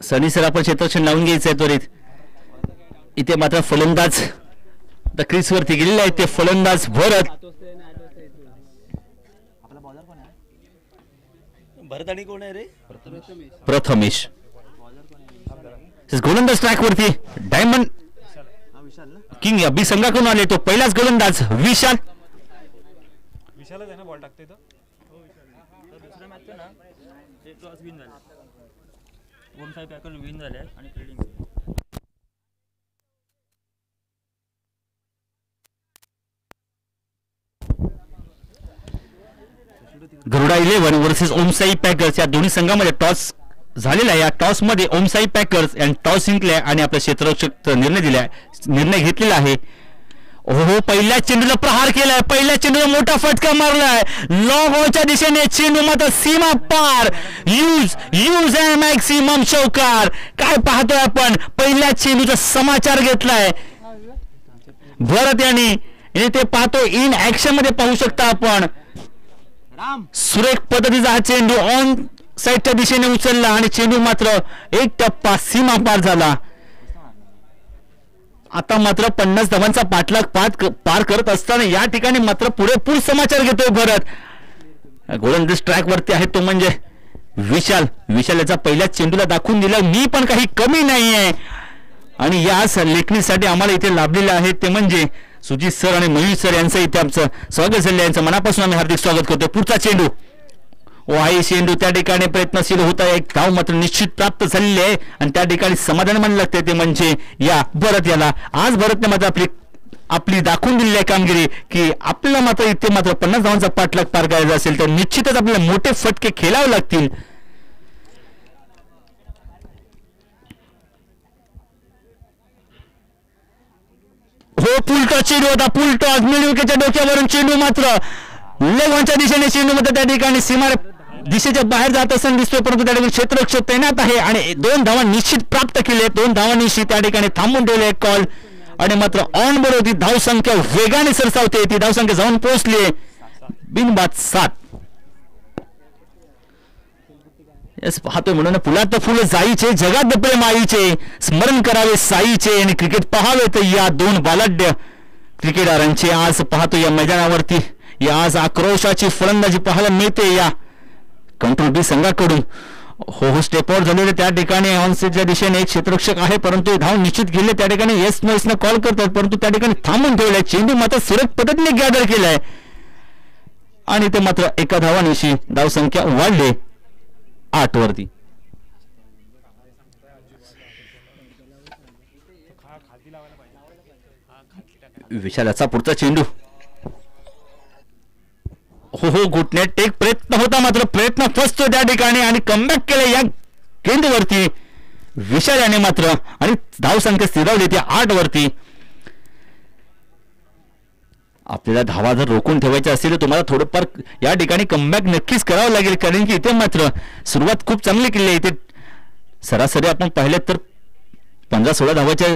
सनी sir आपण क्षेत्ररक्षण लावून घ्यायचंय त्वरित. इथे मात्र फलंदाज क्रीज वरती गेलेले आहेत ते फलंदाज भरत. भरत आणि कोण आहे रे? प्रथमेश. गोलंदाज ट्रॅक वरती डायमंड किंग या बी संघाकडून आले तो पहिलाच गोलंदाज विशाल. विशालच आहे ना बॉल टाकते तो. दुसऱ्या मॅच ना ते टॉस विन झाले. ओम साई पॅकर विन झाले आणि fielding. Garuda 11 versus Om Sai packers या दोन्ही संघामध्ये टॉस झालेला आहे. या टॉस मध्ये ओमसाई पॅकर्स यांनी टॉस जिंकले आणि आपल्या क्षेत्ररक्षक निर्णय घेतलेला आहे. हो पहिल्या चेंडूला प्रहार केलाय. पहिल्या चेंडूला मोठा फटका मारलाय. लॉंग ऑनच्या दिशेने चेंडू मात्र सीमा पार. यूज अँड मॅक्सिमम चौकार. काय पाहतोय आपण पहिल्या चेंडूचा समाचार घेतलाय भरत यांनी. ते पाहतो इन ऍक्शन मध्ये पाहू शकता आपण. सुरेख पद्धतीचा हा चेंडू ऑन साईडच्या दिशेने उचलला आणि चेंडू मात्र एक टप्पा सीमा पार झाला. आता मात्र 50 धावांचा पाठलाग पार करत असताना या ठिकाणी मात्र पुरेपूर समाचार घेतोय भरत. गोलंदाज ट्रॅक वरती आहे तो म्हणजे विशाल. विशाल याचा पहिल्या चेंडूला दाखवून दिला मी पण काही कमी नाहीये. आणि या लेखणीसाठी आम्हाला इथे लाभलेले आहेत ते म्हणजे सुजित सर आणि मयूर सर यांचं इथे आमचं स्वागत झालं. यांचं मनापासून आम्ही हार्दिक स्वागत करतो. पुढचा चेंडू आई चेंडू त्या ठिकाणी प्रयत्नशील होता. एक धाव मात्र निश्चित प्राप्त झालेली आहे आणि त्या ठिकाणी समाधान मानलं लागते ते म्हणजे या भरत याला. आज भरतने मात्र आपली दाखवून दिलेली आहे कामगिरी की आपल्याला मात्र इथे मात्र 50 धावांचा पाठलाग पार करायचा असेल तर निश्चितच आपल्याला मोठे फटके खेळावे लागतील. हो पुलटॉ चेंडू होता. पुलटॉ मिळविकेच्या डोक्यावरून चेंडू मात्र लेगॉनच्या दिशेने चेंडू मात्र त्या ठिकाणी सीमा दिशेच्या बाहेर जात असताना दिसतोय परंतु त्या ठिकाणी क्षेत्ररक्षक तैनात आहे आणि 2 धावा निश्चित प्राप्त केले. 2 धावांनी त्या ठिकाणी थांबून ठेवले कॉल आणि मात्र ऑन बोर्ड होती. धावसंख्या वेगाने सरसावते. ती धावसंख्या जाऊन पोहोचली बिनबाद 7. पाहतोय म्हणून फुलात फुलं जाईचे जगात प्रेम आईचे स्मरण करावे साईचे आणि क्रिकेट पाहावे तर या 2 बालाढ्य क्रिकेटरांचे आज पाहतो या मैदानावरती या आज आक्रोशाची फलंदाजी पाहायला मिळते या कंट्रोल बी संघाकडून. हो स्टेप आउट झालेले त्या ठिकाणी ऑनसेटच्या दिशेने एक क्षेत्ररक्षक आहे परंतु धाव निश्चित गेले. त्या ठिकाणी येस नो कॉल करतात परंतु त्या ठिकाणी थांबून ठेवलाय. चेंडू मात्र सुरेख पद्धतीने गॅदर केलाय आणि ते मात्र एका धावानिशी धावसंख्या वाढली 8 वरती. विशालाचा पुढचा चेंडू हो घुटण्यात टेक प्रयत्न होता मात्र प्रयत्न फसतो त्या ठिकाणी आणि कमबॅक केले या गेंदवरती विशाल याने मात्र आणि धावसंख्या स्थिरावली ती 8 वरती. आपल्याला धावा जर रोखून ठेवायच्या असेल तर तुम्हाला थोडंफार या ठिकाणी कमबॅक नक्कीच करावं लागेल कारण की इथे मात्र सुरुवात खूप चांगली केली आहे. इथे सरासरी आपण पाहिलं तर 15-16 धावाच्या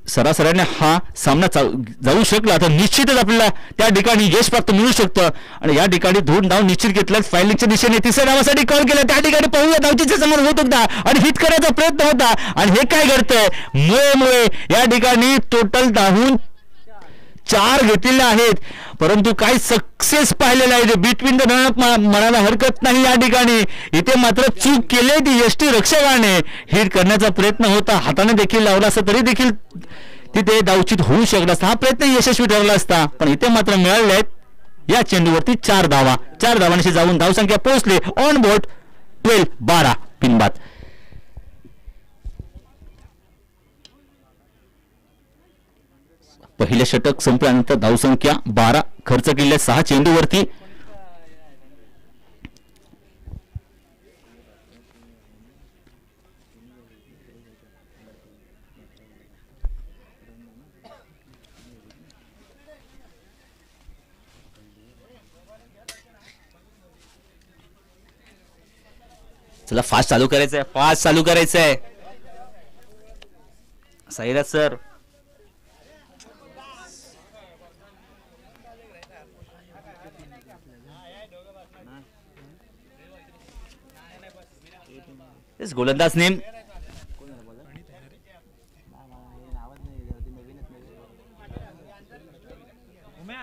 सरासरीने हा सामना जाऊ शकला तर निश्चितच आपल्याला त्या ठिकाणी यश प्राप्त मिळू शकतं. आणि या ठिकाणी 2 धाव निश्चित घेतल्यात. फायलिंगच्या दिशेने 3ऱ्या धावासाठी कॉल केला. त्या ठिकाणी पाहूया धावचीच्या समोर होत होता आणि हिट करायचा प्रयत्न होता आणि हे काय घडतंय मुळे या ठिकाणी टोटल धावून 4 घेतलेले आहेत परंतु काही सक्सेस पाहिलेला आहे बिटवीन द रन म्हणायला हरकत नाही. या ठिकाणी इथे मात्र चूक केली ती यष्टी रक्षकाने. हिट करण्याचा प्रयत्न होता हाताने देखील लावला असता तरी देखील तिथे धावचित होऊ शकला असता. हा प्रयत्न यशस्वी ठरला असता पण इथे मात्र मिळाले आहेत या चेंडूवरती 4 धावा. 4 धावांशी जाऊन धावसंख्या पोहोचली ऑन बोर्ड 12 बिनबाद. पहिले षटक संपल्यानंतर धावसंख्या 12 खर्च केलेल्या 6 चेंडूवरती. चला फास्ट चालू करायचंय. फास्ट चालू करायचंय साईराज सर. गोलंदाज नेम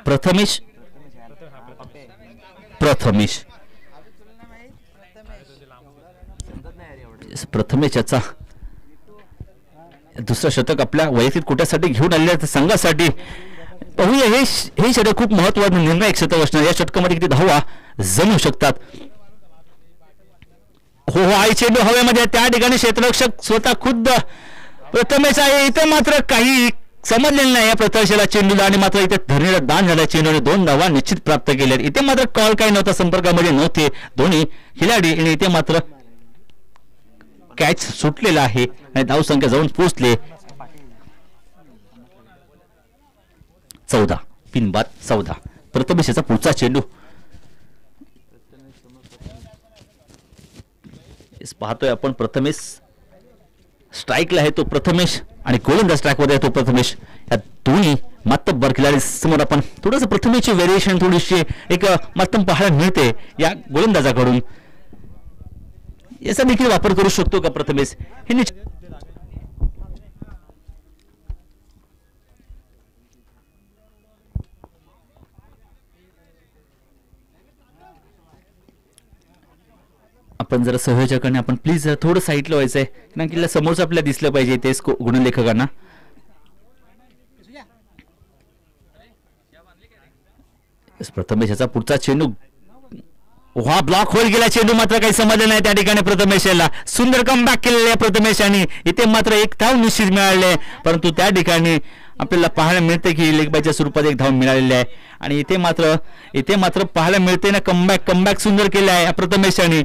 प्रथमेश प्रथमेश प्रथमेश याचा दुसरं शतक आपल्या वैयक्तिक कोट्यासाठी घेऊन आलेल्या संघासाठी पाहूया. हे षटक खूप महत्वाचं निर्णायक शतक असणार. या षटकामध्ये किती धावा जमू शकतात. हो आई चेंडू हवेमध्ये त्या ठिकाणी क्षेत्ररक्षक स्वतः खुद्द प्रथमेश आहे. इथे मात्र काही समजलेलं नाही या प्रथमेशला चेंडूला आणि मात्र इथे धरणीला दान झाल्या. चेंडूने 2 धावा निश्चित प्राप्त केल्या. इथे मात्र कॉल काही नव्हता, संपर्कामध्ये नव्हते दोन्ही खिलाडी आणि इथे मात्र कॅच सुटलेला आहे आणि धावसंख्या जाऊन पोहोचले 14. 3 बाद 14. प्रथमेशचा पुढचा चेंडू पाहतोय आपण. प्रथमेश स्ट्राईकला आहे तो प्रथमेश आणि गोलंदाज स्ट्राईकवर आहे तो प्रथमेश. या दोन्ही मातब्बर खिलाडी समोर आपण थोडस प्रथमेशची व्हेरिएशन थोडीशी एक मातम पाहायला मिळते या गोलंदाजाकडून. याचा देखील वापर करू शकतो का प्रथमेश हे आपण जरा सहयोजकांनी आपण प्लीज थोडं साईडला व्हायचंय कारण की समोरच आपल्याला दिसलं पाहिजे तेच गुणलेखकांना. प्रथमेश याचा पुढचा चेंडू हा ब्लॉक होल गेला. चेंडू मात्र काही समजलं नाही त्या ठिकाणी प्रथमेशला. सुंदर कमबॅक केलेलं आहे प्रथमेशाने. इथे मात्र एक धाव निश्चित मिळाले परंतु त्या ठिकाणी आपल्याला पाहायला मिळते की लेगबायच्या स्वरूपात एक धाव मिळालेली आहे आणि इथे मात्र पाहायला मिळते ना कमबॅक सुंदर केला आहे प्रथमेशाने.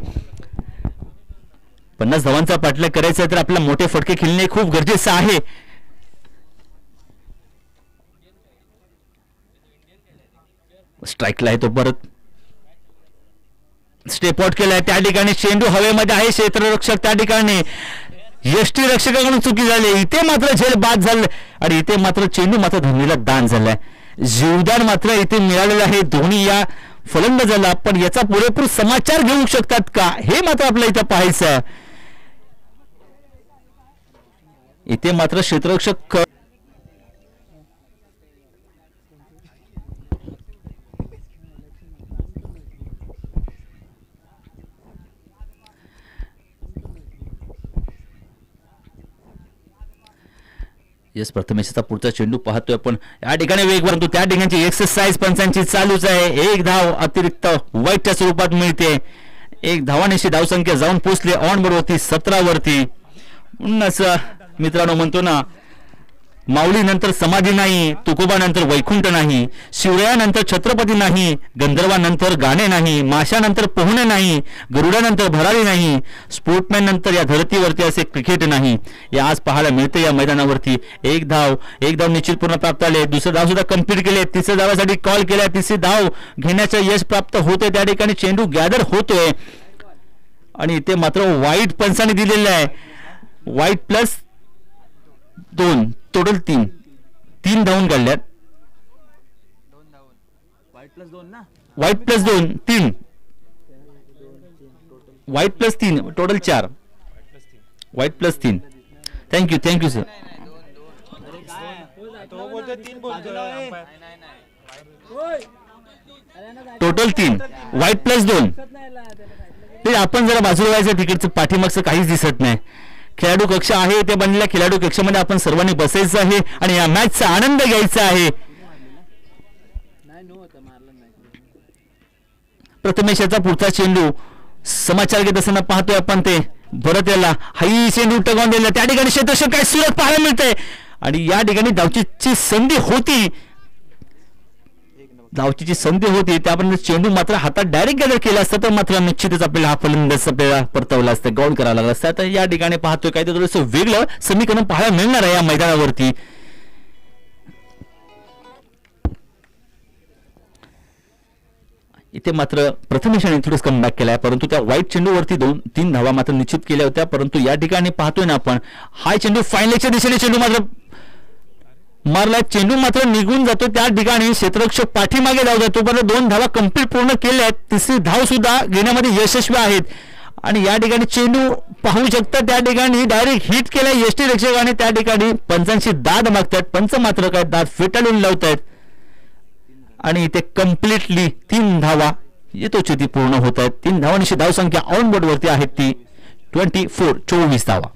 50 धावांचा पाठलाग करायचा तर आपल्याला मोठे फटके खेळणे खूप गरजेचं आहे. स्ट्राईकला आहे तो परत स्टेप आउट केलाय त्या ठिकाणी. चेंडू हवेमध्ये आहे. क्षेत्ररक्षक त्या ठिकाणी यष्टी रक्षकाकडून चुकी झाली. इथे मात्र झेल बाद झालं आणि इथे मात्र चेंडू मात्र धोनीला दान झालाय. जीवदान मात्र इथे मिळालेलं आहे धोनी या फलंदाजाला. पण याचा पुरेपूर समाचार घेऊ शकतात का हे मात्र आपल्याला इथं पाहायचं. इथे मात्र क्षेत्ररक्षक यस प्रथमेशचा पुढचा चेंडू पाहतोय आपण या ठिकाणी वेग परंतु त्या ठिकाणची एक्सरसाइज पंचांची चालूच आहे. एक धाव अतिरिक्त वाईटच्या स्वरूपात मिळते. एक धावानिशी धावसंख्या जाऊन पोहोचली ऑन बोर्ड वरती 17 वरती. म्हणूनच मित्रांनो म्हणतो ना माऊली नंतर समाधी नाही, तुकोबानंतर वैकुंठ नाही, शिवरायानंतर छत्रपती नाही, गंधर्वानंतर गाणे नाही, माशानंतर पोहणे नाही, गरुडानंतर भरारी नाही, स्पोर्टमॅन नंतर या धरतीवरती असे क्रिकेट नाही. या आज पाहायला मिळते या मैदानावरती. एक धाव निश्चित पूर्ण प्राप्त आले. दुसरं धाव सुद्धा कंप्लीट केले. तिसऱ्या धावासाठी कॉल केला. तिसरी धाव घेण्याचं यश प्राप्त होते. त्या ठिकाणी चेंडू गॅदर होतोय आणि इथे मात्र वाईट पंचाने दिलेलं आहे. वाईट प्लस 2 टोटल 3 धावून काढल्यात. वाईट प्लस 2 3 वाईट प्लस 3 टोटल 4 वाईट प्लस 3. Thank you sir. टोटल 3 वाईट प्लस 2. ते आपण जरा बाजूला व्हायचं तिकडचं पाठीमागचं काहीच दिसत नाही. खेळाडू कक्ष आहे ते बनलेल्या खेळाडू कक्षामध्ये आपण सर्वांनी बसायचं आहे आणि या मॅचचा आनंद घ्यायचा आहे. प्रथमेशचा पुढचा चेंडू समाचार घेत असताना पाहतोय आपण ते परत याला हाई चेंडू टगावून दिला. त्या ठिकाणी क्षेत्ररक्षक काय सुरत पाहायला मिळते आणि या ठिकाणी धावचीची संधी होती. त्यापर्यंत चेंडू मात्र हातात डायरेक्ट गॅदर केला असता तर मात्र निश्चितच आपल्याला हा फलंदाज आपल्याला परतवला असतं, ग्राउंड करायला लागला असता. तर या ठिकाणी पाहतोय काय थोडंसं वेगळं समीकरण पाहायला मिळणार आहे या मैदानावरती. इथे मात्र प्रथमेशाने थोडंच कमबॅक केलाय परंतु त्या व्हाईट चेंडूवरती 2-3 धावा मात्र निश्चित केल्या होत्या. परंतु या ठिकाणी पाहतोय ना आपण हा चेंडू फायनलच्या दिशेने चेंडू मात्र मारला. चेंडू मात्र निघून जातो. त्या ठिकाणी क्षेत्ररक्षक पाठीमागे धाव जातो. परंतु 2 धावा कंप्लीट पूर्ण केल्या आहेत. तिसरी धाव सुद्धा घेण्यामध्ये यशस्वी आहेत आणि या ठिकाणी चेंडू पाहू शकता त्या ठिकाणी डायरेक्ट हिट केलाय यष्टी रक्षकाने. त्या ठिकाणी पंचांची दाद मागतात. पंच मात्र काय दाद फेटाळून लावतायत आणि इथे कम्प्लिटली 3 धावा येतोची पूर्ण होत आहेत. 3 धावांची धावसंख्या ऑन बोर्ड वरती आहेत ती 24 धावा.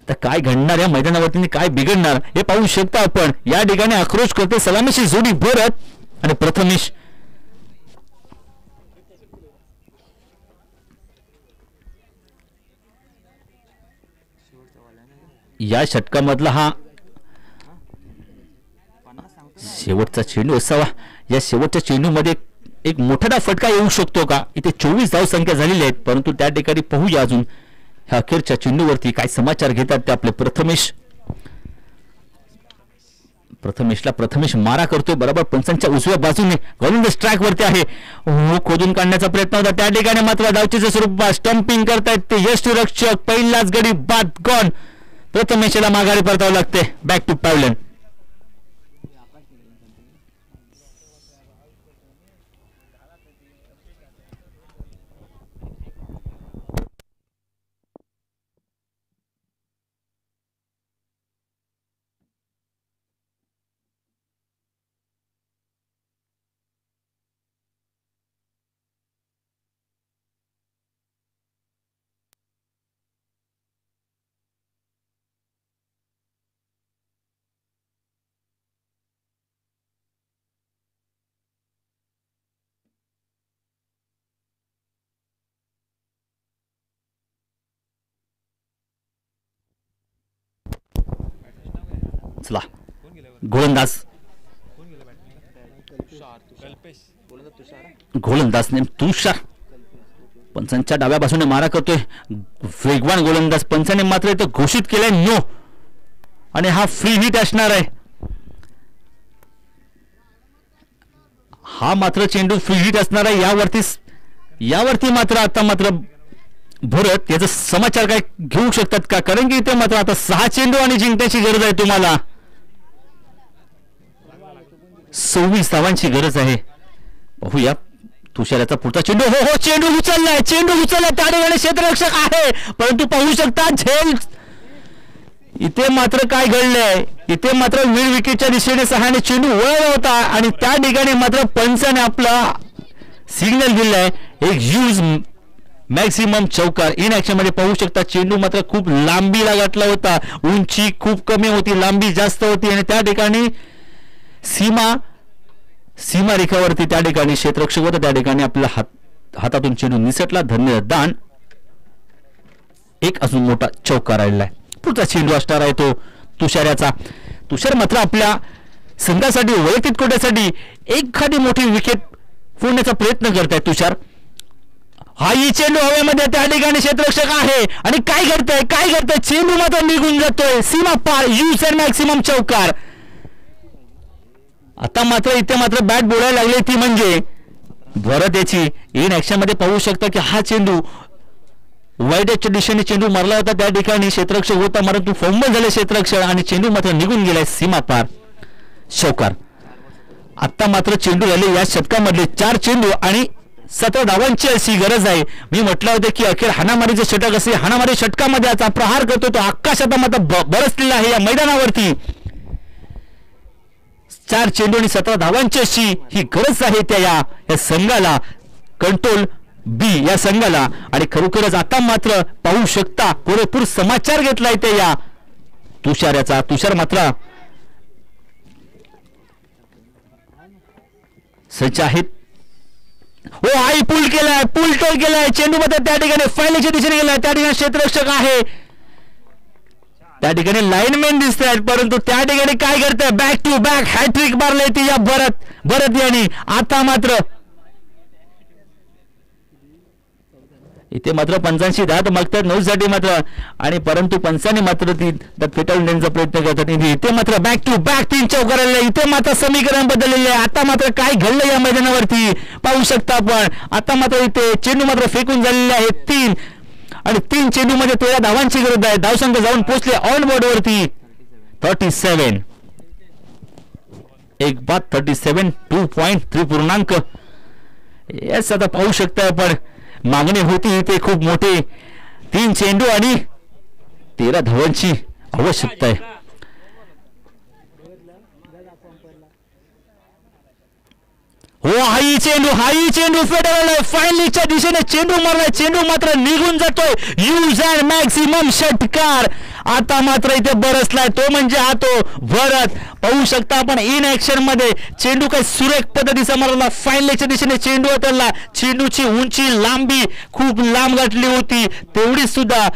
तर काय घडणार या मैदानावरती, काय बिघडणार हे पाहू शकता आपण. या ठिकाणी आक्रोश करते सलामीची जोडी भरत आणि प्रथमेश. या षटकामधला हा शेवटचा चेंडू असावा. या शेवटच्या चेंडूमध्ये एक मोठा फटका येऊ शकतो का. इथे 24 धाव संख्या झालेली आहेत, परंतु त्या ठिकाणी पाहूया अजून ह्या अखेरच्या चेंडूवरती काय समाचार घेतात ते आपले प्रथमेश. प्रथमेश मारा करतोय बरोबर पंचांच्या उजव्या बाजूने. गोलंदाज स्ट्राईक वरती आहे. खोदून काढण्याचा प्रयत्न होता, त्या ठिकाणी मात्र धावचीच्या स्वरूपात स्टंपिंग करतायत ते यष्टीरक्षक. पहिलाच गडी बाद गॉन. प्रथमेशला माघारी परतावं लागते. Back to pavilion. चला गोलंदाज गोलंदाजने तुषार पंचांच्या डाव्या बाजूने मारा करतोय. वेगवान गोलंदाज पंचाने मात्र इथं घोषित केलंय नो, आणि हा फ्री हिट असणार आहे. हा मात्र चेंडू फ्री हिट असणार आहे. यावरती मात्र आता मात्र भरत याचा समाचार काय घेऊ शकतात का, कारण की इथे मात्र आता 6 चेंडू आणि जिंकण्याची गरज आहे. तुम्हाला 26 धावांची गरज आहे. पाहूया तुषाराचा पुढचा चेंडू. हो चेंडू उचललाय त्या ठिकाणी क्षेत्ररक्षक आहे, परंतु पाहू शकता झेल. इथे मात्र काय घडलंय, इथे मात्र वीर विकेटच्या दिशेने 6ने चेंडू वळवला होता आणि त्या ठिकाणी मात्र पंचाने आपला सिग्नल दिलाय एक यूज मॅक्सिमम चौकार. इन ऍक्शन मध्ये पाहू शकता चेंडू मात्र खूप लांबीला गाठला होता. उंची खूप कमी होती, लांबी जास्त होती आणि त्या ठिकाणी सीमा रेखावरती त्या ठिकाणी क्षेत्ररक्षक होता, त्या ठिकाणी आपल्या हातातून चेंडू निसटला. धन्य दान. एक अजून मोठा चौकार राहिला आहे. पुढचा चेंडू असणार आहे तो तुषाराचा. तुषार मात्र आपल्या संघासाठी वैयक्तिक कोट्यासाठी एखादी मोठी विकेट फोडण्याचा प्रयत्न करताय तुषार. हा ही चेंडू हवेमध्ये, त्या ठिकाणी क्षेत्ररक्षक आहे आणि काय घडतंय चेंडू मात्र निघून जातोय सीमा पार. यूज अँड मॅक्सिमम चौकार. आता मात्र इथे मात्र बॅट बोलायला लागली ती म्हणजे भरत याची. इन ऍक्शन मध्ये पाहू शकता की हा चेंडू वाईडच्या दिशेने चेंडू मारला होता, त्या ठिकाणी क्षेत्ररक्षक होता मात्र तू फंबल झाले क्षेत्ररक्षक आणि चेंडू मात्र निघून गेलाय सीमा पार. चौकार. आता मात्र चेंडू झाले या षटकामधले 4 चेंडू आणि 17 धावांची अशी गरज आहे. मी म्हटलं होतं की अखेर हाणामारीचे षटक असे, हाणामारी षटकामध्ये आता प्रहार करतो तो आकाशात मात्र बरसलेला आहे या मैदानावरती. 4 चेंडू आणि 17 धावांची अशी ही गरज आहे त्या या संघाला, कंट्रोल बी या संघाला. आणि खरोखरच आता मात्र पाहू शकता पुरेपूर समाचार घेतलाय ते या तुषाराचा. तुषार मात्र सज्ज आहेत. हो आई पूल टोल केलाय चेंडू मात्र त्या ठिकाणी फायलेच्या दिशेने गेलाय, त्या ठिकाणी क्षेत्ररक्षक आहे, त्या ठिकाणी लाईनमॅन दिसत आहेत, परंतु त्या ठिकाणी काय करतंय बॅक टू बॅक हॅट्रिक मारले ती या भरत यांनी. आता मात्र इथे मात्र पंचांशी दाद मागतात 9 साठी मात्र, आणि परंतु पंचांनी मात्र ती फेटाळून देण्याचा प्रयत्न करतात. इथे मात्र बॅक टू बॅक 3 चौकार आलेले. इथे मात्र समीकरण बदललेले आहे. आता मात्र काय घडलं या मैदानावरती पाहू शकता आपण. आता मात्र इथे चेंडू मात्र फेकून झालेले आहेत 3 आणि 3 चेंडू मध्ये 13 धावांची गरज आहे. धावसंख्या जाऊन पोहोचले ऑन बोर्ड वरती 37. एक बाद 37 2.3 पूर्णांक. येस आता पाहू शकता आपण मागणी होती इथे खूप मोठी. 3 चेंडू आणि 13 धावांची आवश्यकता आहे. हाई चेंडू फेटाळलाय, फायनलीच्या दिशेने चेंडू मारलाय, चेंडू मात्र निघून जातोय. यूज अँड मॅक्सिमम षटकार आता मात्र इथे बरसलाय, तो म्हणजे हा तो भरत. पाहू शकता आपण इन ऍक्शन मध्ये चेंडू काय सुरेख पद्धतीचा मारला, फायनलीच्या दिशेने चेंडू उतरला. चेंडूची उंची लांबी खूप लांब गाठली होती, तेवढी सुद्धा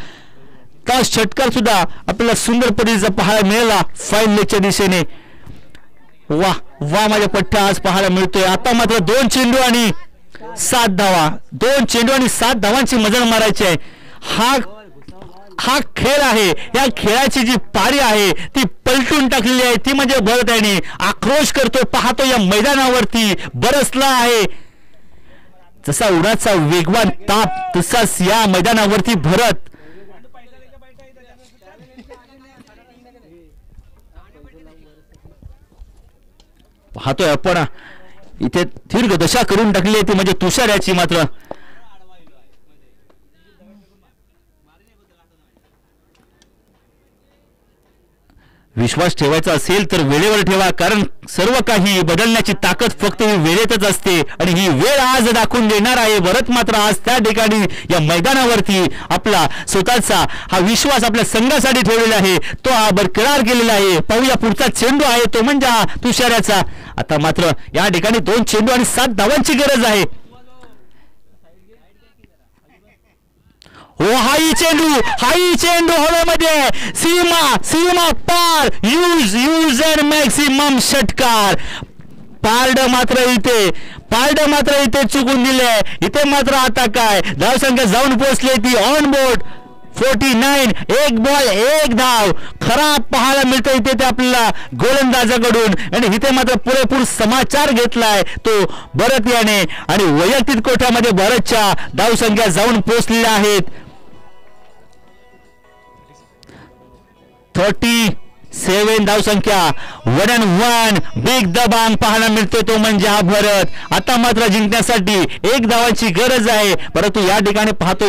का षटकार सुद्धा आपल्याला सुंदर पद्धतीचा पाहायला मिळाला फायनलीच्या दिशेने. वा वा माझ्या पठ्ठ्या आज पाहायला मिळतोय. आता मात्र 2 चेंडू आणि 7 धावा, 2 चेंडू आणि 7 धावांची मजल मारायची आहे. हा खेळ आहे, या खेळाची जी पारी आहे ती पलटून टाकलेली आहे, ती म्हणजे भरत याने आक्रोश करतो, पाहतो या मैदानावरती बरसला आहे. जसा उन्हाचा वेगवान ताप तसाच या मैदानावरती भरत पाहतोय आपण. इथे दीर्घ दशा करून टाकली ती म्हणजे तुषार याची. मात्र विश्वास ठेवायचा असेल तर वेळेवर ठेवा, कारण सर्व काही बदलण्याची ताकद फक्त ही वेळेतच असते आणि ही वेळ आज दाखवून देणार आहे. भरत मात्र आज त्या ठिकाणी या मैदानावरती आपला स्वतःचा हा विश्वास आपल्या संघासाठी ठेवलेला आहे, तो हा बरकरार केलेला आहे. पाहूया पुढचा चेंडू आहे तो म्हणजे हा तुषाराचा. आता मात्र या ठिकाणी 2 चेंडू आणि 7 धावांची गरज आहे. हाई चेंडू हवेमध्ये, सीमा पार. यूज अँड मॅक्सिमम षटकार. पारड मात्र इथे चुकून दिले. इथे मात्र आता काय धावसंख्या जाऊन पोहोचली ती ऑन बोर्ड 49. 1 बॉल 1 धाव खराब पाहायला मिळतं इथे ते आपल्याला गोलंदाजाकडून. आणि इथे मात्र पुरेपूर समाचार घेतलाय तो भरत याने आणि वैयक्तिक कोठ्यामध्ये भरतच्या धावसंख्या जाऊन पोहोचलेल्या आहेत. 37 धावसंख्या. 1-1 बिग दबांग पाहायला मिळतोय तो म्हणजे हा भरत. आता मात्र जिंकण्यासाठी 1 धावांची गरज आहे, परंतु या ठिकाणी पाहतो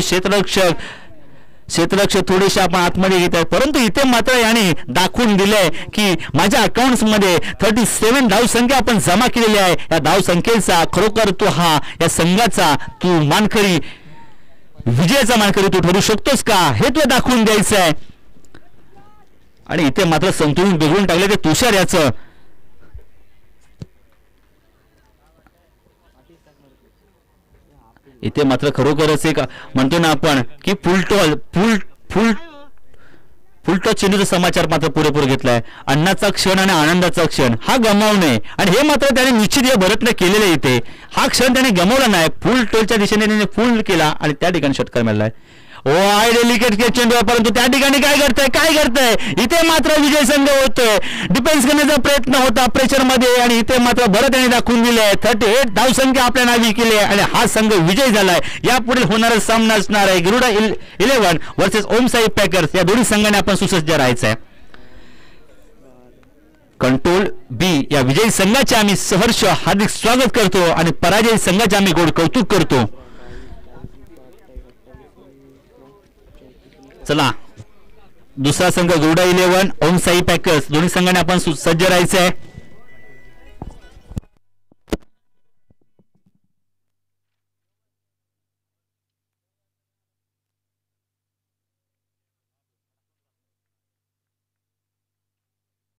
क्षेत्ररक्षक थोडेसे आपण आतमध्ये घेत आहेत, परंतु इथे मात्र याने दाखवून दिलंय की माझ्या अकाउंट्स मध्ये 37 धावसंख्या आपण जमा केलेली आहे. या धावसंख्येचा खरोखर तो हा या संघाचा तू मानकरी, विजयाचा मानकरी तू ठरू शकतोस का हे तो दाखवून द्यायचं आहे. आणि इथे मात्र संतुलन बिघडून टाकले ते तुषार याचं. इथे मात्र खरोखरच एक म्हणतो ना आपण की फुल टॉस चेंडूचा समाचार मात्र पुरेपूर घेतलाय. अन्नाचा क्षण आणि आनंदाचा क्षण हा गमावू नये, आणि हे मात्र त्याने निश्चित या भरतने केलेले. इथे हा क्षण त्याने गमावला नाही, फुल टॉसच्या दिशेने त्याने फुल केला आणि त्या ठिकाणी षटकार मिळालाय. डेलिकेट चेंडू आहे, परंतु त्या ठिकाणी काय करताय इथे मात्र विजय संघ होतोय. डिफेन्स करण्याचा प्रयत्न होता प्रेशर मध्ये, आणि इथे मात्र भरत यांनी दाखवून दिले 38 धावसंख्या आपल्या नावी केली आणि हा संघ विजय झालाय. यापुढे होणारा सामना असणार आहे गरुडा 11 वर्सेस ओम साई पॅकर्स. या दोन्ही संघाने आपण सुसज्ज राहायचं आहे. कंट्रोल बी या विजयी संघाचे आम्ही सहर्ष हार्दिक स्वागत करतो आणि पराजयी संघाचे आम्ही गोड कौतुक करतो. चला दुसरा संघ गरुडा 11 ओम साई पॅकर्स, दोन्ही संघाने आपण सज्ज राहायचं आहे.